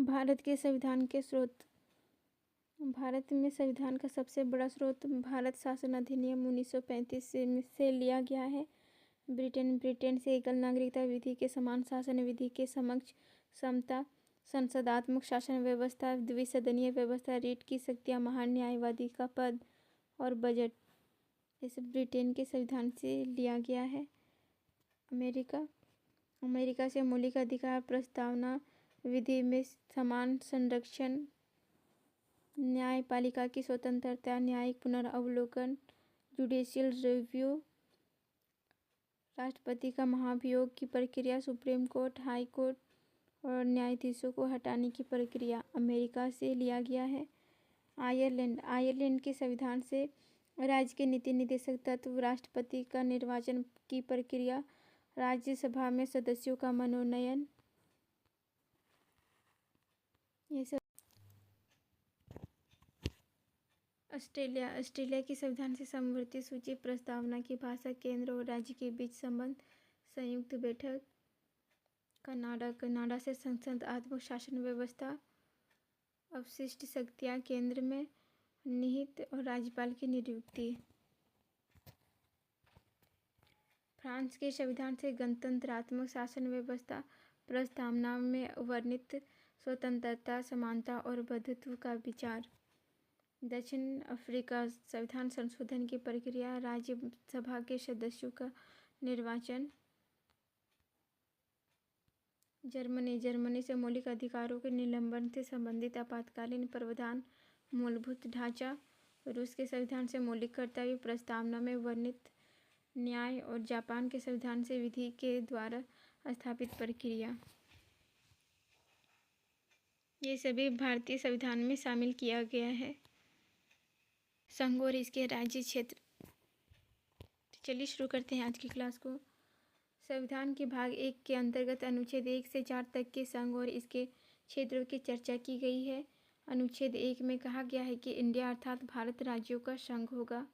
भारत के संविधान के स्रोत। भारत में संविधान का सबसे बड़ा स्रोत भारत शासन अधिनियम 1935 से लिया गया है। ब्रिटेन से एकल नागरिकता विधि के समान शासन विधि के समक्ष समता, संसदात्मक शासन व्यवस्था, द्विसदनीय व्यवस्था, रीट की शक्तियाँ, महान न्यायवादी का पद और बजट, ये सब ब्रिटेन के संविधान से लिया गया है। अमेरिका से मौलिक अधिकार प्रस्तावना विधि में समान संरक्षण, न्यायपालिका की स्वतंत्रता, न्यायिक पुनर्अवलोकन, जुडिशियल रिव्यू, राष्ट्रपति का महाभियोग की प्रक्रिया, सुप्रीम कोर्ट, हाई कोर्ट और न्यायाधीशों को हटाने की प्रक्रिया अमेरिका से लिया गया है। आयरलैंड के संविधान से राज्य के नीति निर्देशक तत्व, राष्ट्रपति का निर्वाचन की प्रक्रिया, राज्यसभा में सदस्यों का मनोनयन, ये सब। ऑस्ट्रेलिया के संविधान से समवर्ती सूची प्रस्तावना की भाषा, केंद्र और राज्य के बीच संबंध, संयुक्त बैठक। कनाडा से संसदात्मक शासन व्यवस्था, अवशिष्ट शक्तियाँ केंद्र में निहित और राज्यपाल की नियुक्ति। फ्रांस के संविधान से गणतंत्रात्मक शासन व्यवस्था, प्रस्तावना में वर्णित स्वतंत्रता, समानता और बंधुत्व का विचार। दक्षिण अफ्रीका संविधान संशोधन की प्रक्रिया, राज्यसभा के सदस्यों का निर्वाचन। जर्मनी से मौलिक अधिकारों के निलंबन से संबंधित आपातकालीन प्रावधान, मूलभूत ढांचा। रूस के संविधान से मौलिक कर्तव्य, प्रस्तावना में वर्णित न्याय और जापान के संविधान से विधि के द्वारा स्थापित प्रक्रिया। ये सभी भारतीय संविधान में शामिल किया गया है। संघ और इसके राज्य क्षेत्र। चलिए शुरू करते हैं आज की क्लास को। संविधान के भाग 1 के अंतर्गत अनुच्छेद 1 से 4 तक के संघ और इसके क्षेत्रों की चर्चा की गई है। अनुच्छेद 1 में कहा गया है कि इंडिया अर्थात भारत राज्यों का संघ होगा।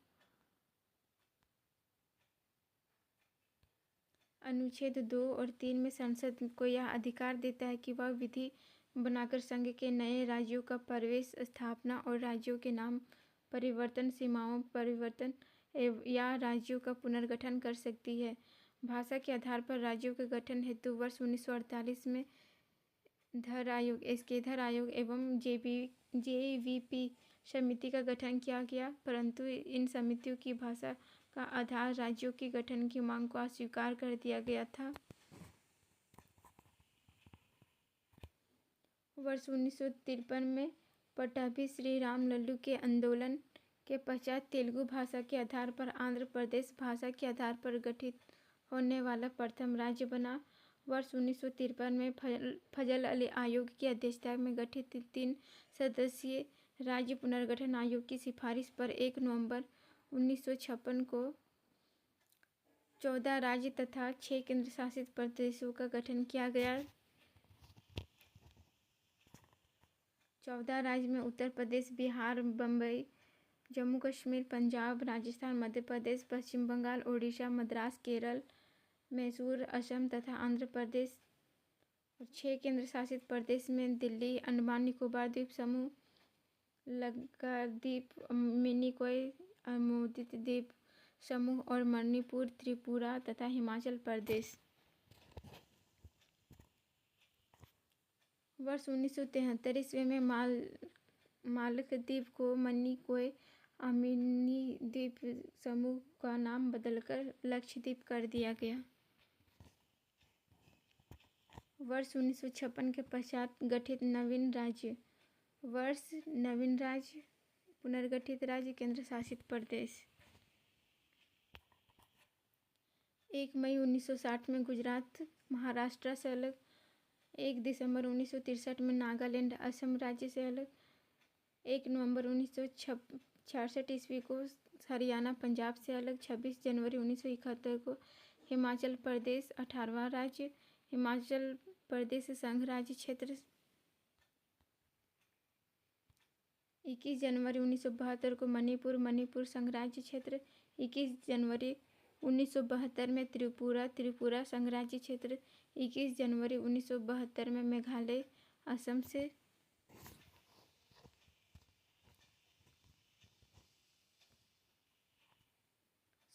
अनुच्छेद 2 और 3 में संसद को यह अधिकार देता है कि वह विधि बनाकर संघ के नए राज्यों का प्रवेश, स्थापना और राज्यों के नाम परिवर्तन, सीमाओं परिवर्तन या राज्यों का पुनर्गठन कर सकती है। भाषा के आधार पर राज्यों के गठन हेतु वर्ष 1948 में धर आयोग एवं जेवीपी समिति का गठन किया गया, परंतु इन समितियों की भाषा का आधार राज्यों के गठन की मांग को अस्वीकार कर दिया गया था। वर्ष 1953 में पट्टाभी श्री राम लल्लू के आंदोलन के पश्चात तेलुगु भाषा के आधार पर आंध्र प्रदेश भाषा के आधार पर गठित होने वाला प्रथम राज्य बना। वर्ष 1953 में फजल अली आयोग की अध्यक्षता में गठित 3 सदस्यीय राज्य पुनर्गठन आयोग की सिफारिश पर 1 नवंबर 1956 को 14 राज्य तथा 6 केंद्र शासित प्रदेशों का गठन किया गया। 14 राज्य में उत्तर प्रदेश, बिहार, बम्बई, जम्मू कश्मीर, पंजाब, राजस्थान, मध्य प्रदेश, पश्चिम बंगाल, ओडिशा, मद्रास, केरल, मैसूर, असम तथा आंध्र प्रदेश। और 6 केंद्र शासित प्रदेश में दिल्ली, अंडमान निकोबार द्वीप समूह, लक्षद्वीप, मिनिकॉय, अमोदित द्वीप समूह और मणिपुर, त्रिपुरा तथा हिमाचल प्रदेश। वर्ष 1973 ईस्वी में मालदीव को मिनिकॉय अमीनी द्वीप समूह का नाम बदलकर लक्षद्वीप कर दिया गया। वर्ष 1956 के पश्चात गठित नवीन राज्य। पुनर्गठित राज्य, केंद्र शासित प्रदेश। 1 मई 1960 में गुजरात महाराष्ट्र से अलग, 1 दिसंबर 1963 में नागालैंड असम राज्य से अलग, 1 नवंबर 1966 ईस्वी को हरियाणा पंजाब से अलग, 26 जनवरी 1971 को हिमाचल प्रदेश 18वां राज्य, हिमाचल प्रदेश संघ राज्य क्षेत्र। 21 जनवरी 1972 को मणिपुर संघ राज्य क्षेत्र। 21 जनवरी 1972 में त्रिपुरा संघ राज्य क्षेत्र। 21 जनवरी 1972 में मेघालय असम से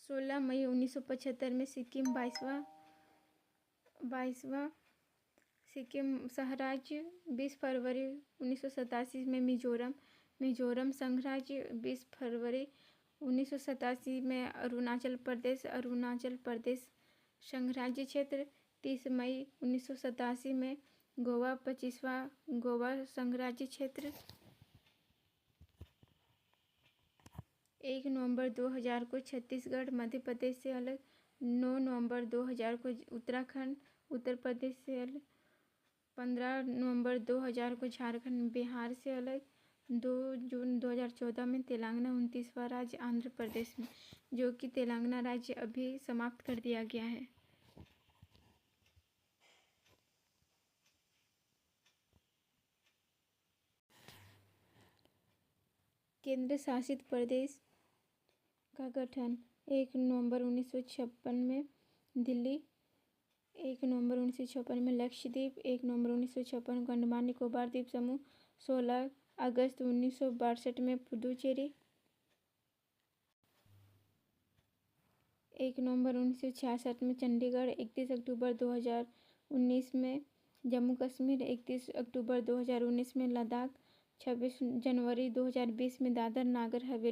16 मई 1975 में सिक्किम 22वां सिक्किम सहराज्य। 20 फरवरी 1987 में मिजोरम संघराज्य। 20 फरवरी 1987 में अरुणाचल प्रदेश संघराज्य क्षेत्र। 30 मई 1987 में गोवा 25वां गोवा संघराज्य क्षेत्र। 1 नवंबर 2000 को छत्तीसगढ़ मध्य प्रदेश से अलग। 9 नवंबर 2000 को उत्तराखंड उत्तर प्रदेश से अलग। 15 नवंबर 2000 को झारखंड बिहार से अलग। 2 जून 2014 में तेलंगाना 29वां राज्य आंध्र प्रदेश में, जो कि तेलंगाना राज्य अभी समाप्त कर दिया गया है। केंद्र शासित प्रदेश का गठन 1 नवंबर 1956 में दिल्ली। 1 नवंबर 1956 में लक्षद्वीप। 1 नवंबर 1956 को अंडमान निकोबार द्वीप समूह। 16 अगस्त 1962 में पुडुचेरी। 1 नवंबर 1966 में चंडीगढ़। 31 अक्टूबर 2019 में जम्मू कश्मीर। 31 अक्टूबर 2019 में लद्दाख। 26 जनवरी 2020 में दादर नागर हवेली।